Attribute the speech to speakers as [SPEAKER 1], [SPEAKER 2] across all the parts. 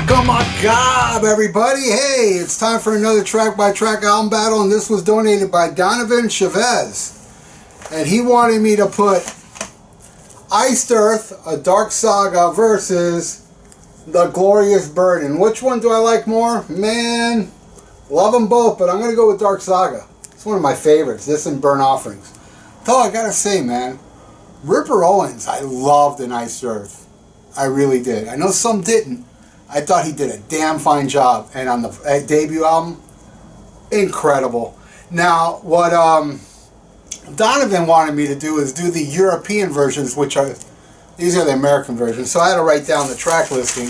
[SPEAKER 1] SPREAKER, everybody. Hey, it's time for another track-by-track album battle, and this was donated by Donovan Chavez. And he wanted me to put Iced Earth, a Dark Saga, versus The Glorious Burden. Which one do I like more? Man, love them both, but I'm going to go with Dark Saga. It's one of my favorites, this and Burnt Offerings. Though, I gotta say, man, Ripper Owens, I loved in Iced Earth. I really did. I know some didn't. I thought he did a damn fine job. And on the debut album, incredible. Now, what Donovan wanted me to do is do the European versions, which are, these are the American versions. So I had to write down the track listing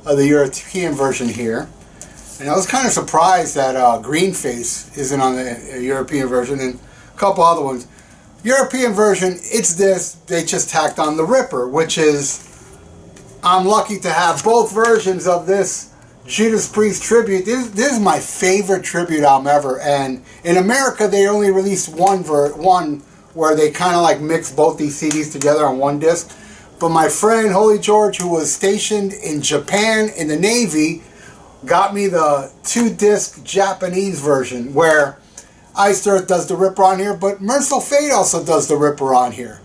[SPEAKER 1] of the European version here. And I was kind of surprised that Greenface isn't on the European version, and a couple other ones. European version, it's this, they just tacked on the Ripper, which is, I'm lucky to have both versions of this Judas Priest tribute. This is my favorite tribute album ever, and in America they only released one where they kind of like mixed both these CDs together on one disc. But my friend Holy George, who was stationed in Japan in the Navy, got me the 2-disc Japanese version where Iced Earth does the Ripper on here, but Merciful Fate also does the Ripper on here.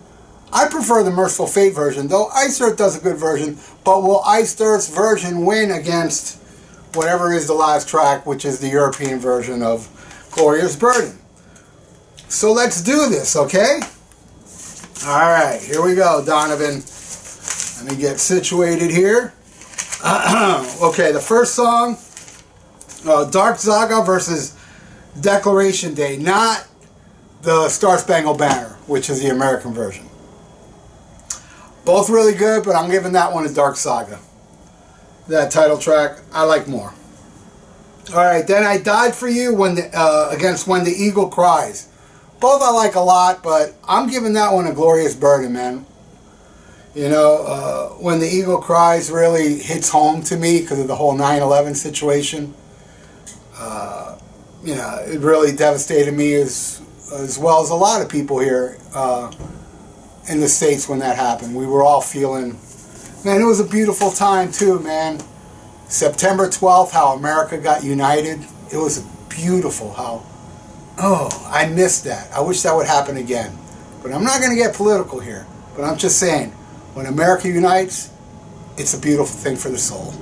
[SPEAKER 1] I prefer the Merciful Fate version, though Iced Earth does a good version, but will Iced Earth's version win against whatever is the last track, which is the European version of Glorious Burden? So let's do this, okay? Alright, here we go, Donovan. Let me get situated here. Okay, the first song, Dark Saga versus Declaration Day, not the Star Spangled Banner, which is the American version. Both really good, but I'm giving that one to Dark Saga. That title track, I like more. Alright, then I Died for You against When the Eagle Cries. Both I like a lot, but I'm giving that one a Glorious Burden, man. You know, When the Eagle Cries really hits home to me because of the whole 9/11 situation. You know, it really devastated me as well as a lot of people here in the States when that happened. We were all feeling, man, it was a beautiful time too, man. September 12th, how America got united. It was beautiful how, oh, I missed that. I wish that would happen again. But I'm not going to get political here. But I'm just saying, when America unites, it's a beautiful thing for the soul.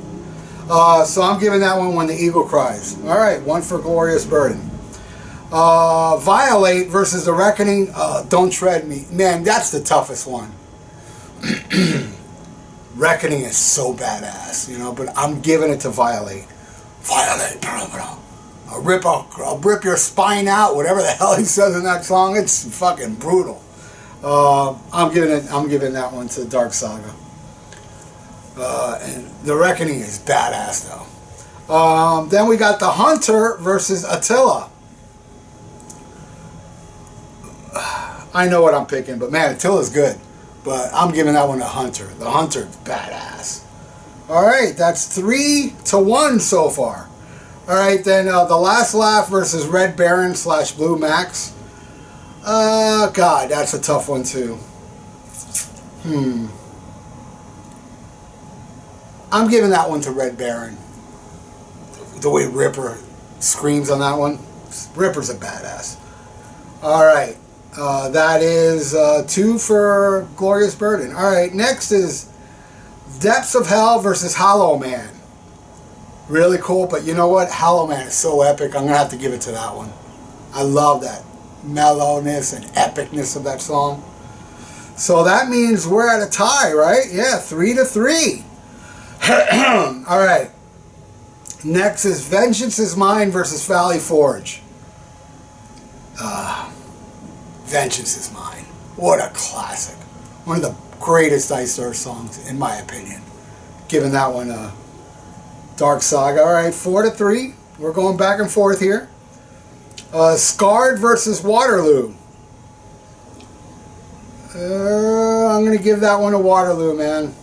[SPEAKER 1] So I'm giving that one When the Eagle Cries. Alright, one for Glorious Burden. Violate versus The Reckoning, Don't Tread Me. Man, that's the toughest one. Reckoning is so badass, you know, but I'm giving it to Violate. Violate, I'll rip your spine out, whatever the hell he says in that song. It's fucking brutal. I'm giving that one to Dark Saga. And The Reckoning is badass though. Then we got The Hunter versus Attila. I know what I'm picking, but man, Attila's good. But I'm giving that one to Hunter. The Hunter's badass. Alright, that's 3-1 so far. Alright, then The Last Laugh versus Red Baron / Blue Max. God, that's a tough one too. I'm giving that one to Red Baron. The way Ripper screams on that one. Ripper's a badass. Alright. That is 2 for Glorious Burden. Alright, next is Depths of Hell versus Hollow Man. Really cool, but you know what? Hollow Man is so epic, I'm going to have to give it to that one. I love that mellowness and epicness of that song. So that means we're at a tie, right? Yeah, 3-3. Alright. Next is Vengeance Is Mine versus Valley Forge. Vengeance Is Mine. What a classic. One of the greatest Iced Earth songs, in my opinion. Giving that one a Dark Saga. Alright, 4-3. We're going back and forth here. Scarred versus Waterloo. I'm going to give that one to Waterloo, man.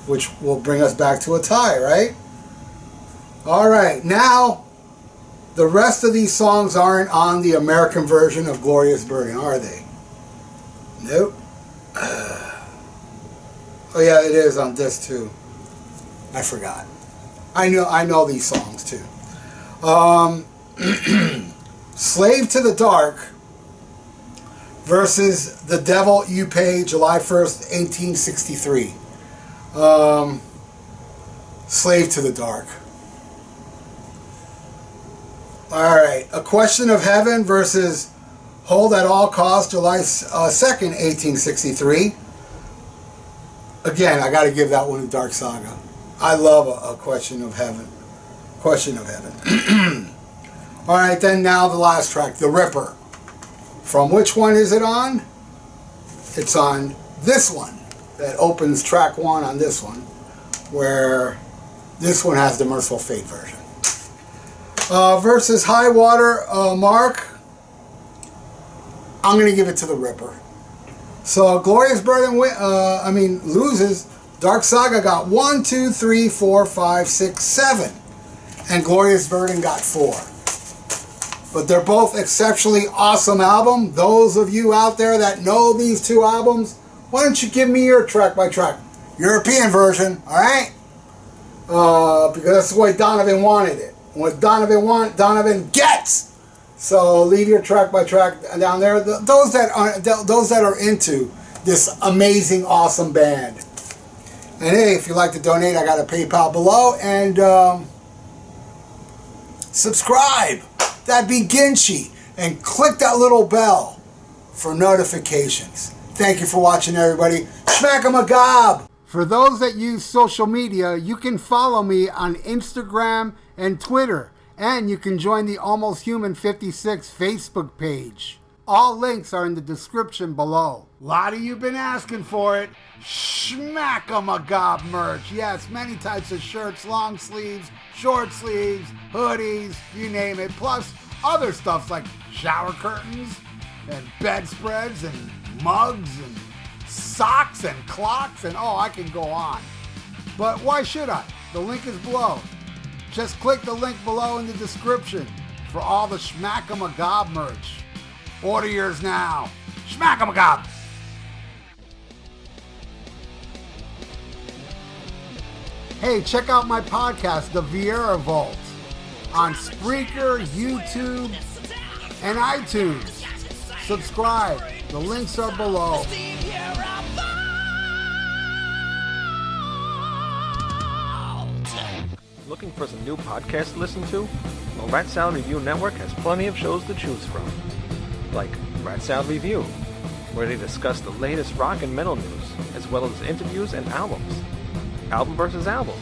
[SPEAKER 1] Which will bring us back to a tie, right? Alright, now the rest of these songs aren't on the American version of Glorious Burden, are they? Nope. Oh yeah, it is on disc 2. I forgot. I know these songs too. Slave to the Dark versus The Devil You Pay, July 1st, 1863. Slave to the Dark. Alright, A Question of Heaven versus Hold at All Costs, July 2nd, 1863. Again, I got to give that one to Dark Saga. I love a Question of Heaven. Question of Heaven. Alright, then now the last track, The Ripper. From which one is it on? It's on this one. That opens track 1 on this one. Where this one has the Merciful Fate version. Versus High Water Mark. I'm going to give it to The Ripper. So Glorious Burden loses. Dark Saga got 1, 2, 3, 4, 5, 6, 7. And Glorious Burden got 4. But they're both exceptionally awesome albums. Those of you out there that know these two albums, why don't you give me your track by track European version, alright? Because that's the way Donovan wanted it. What Donovan wants, Donovan gets. So leave your track by track down there. Those that are into this amazing, awesome band. And hey, if you'd like to donate, I got a PayPal below. And subscribe. That'd be Ginchi. And click that little bell for notifications. Thank you for watching, everybody. SHMACKEMAGOB. For those that use social media, you can follow me on Instagram and Twitter. And you can join the Almost Human 56 Facebook page. All links are in the description below. A lot of you been asking for it. SHMACKEMAGOB merch. Yes, many types of shirts, long sleeves, short sleeves, hoodies, you name it. Plus other stuff like shower curtains and bedspreads and mugs and socks and clocks and oh, I can go on. But why should I? The link is below. Just click the link below in the description for all the SHMACKEMAGOB merch. Order yours now. SHMACKEMAGOB. Hey, check out my podcast, The VIERA Vault, on Spreaker, YouTube, and iTunes. Subscribe. The links are below.
[SPEAKER 2] Looking for some new podcasts to listen to? Well, Rat Salad Review Network has plenty of shows to choose from. Like Rat Salad Review, where they discuss the latest rock and metal news, as well as interviews and albums. Album vs. Album,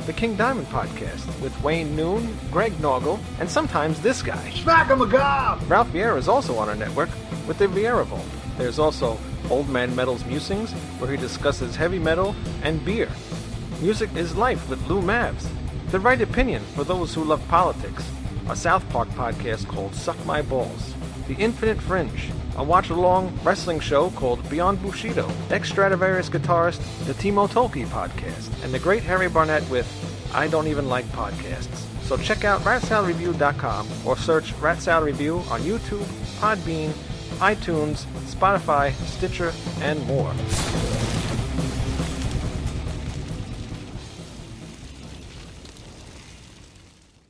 [SPEAKER 2] the King Diamond Podcast, with Wayne Noon, Greg Noggle, and sometimes this guy.
[SPEAKER 1] SHMACKEMAGOB!
[SPEAKER 2] Ralph Vieira is also on our network with the VIERA Vault. There's also Old Man Metal's Musings, where he discusses heavy metal and beer. Music is Life with Lou Mavs. The Right Opinion for those who love politics. A South Park podcast called Suck My Balls. The Infinite Fringe, a watch-along wrestling show called Beyond Bushido. Ex-Stradivarius guitarist, the Timo Tolkki podcast. And the Great Harry Barnett with I Don't Even Like Podcasts. So check out ratsaladreview.com or search Rat Salad Review on YouTube, Podbean, iTunes, Spotify, Stitcher, and more.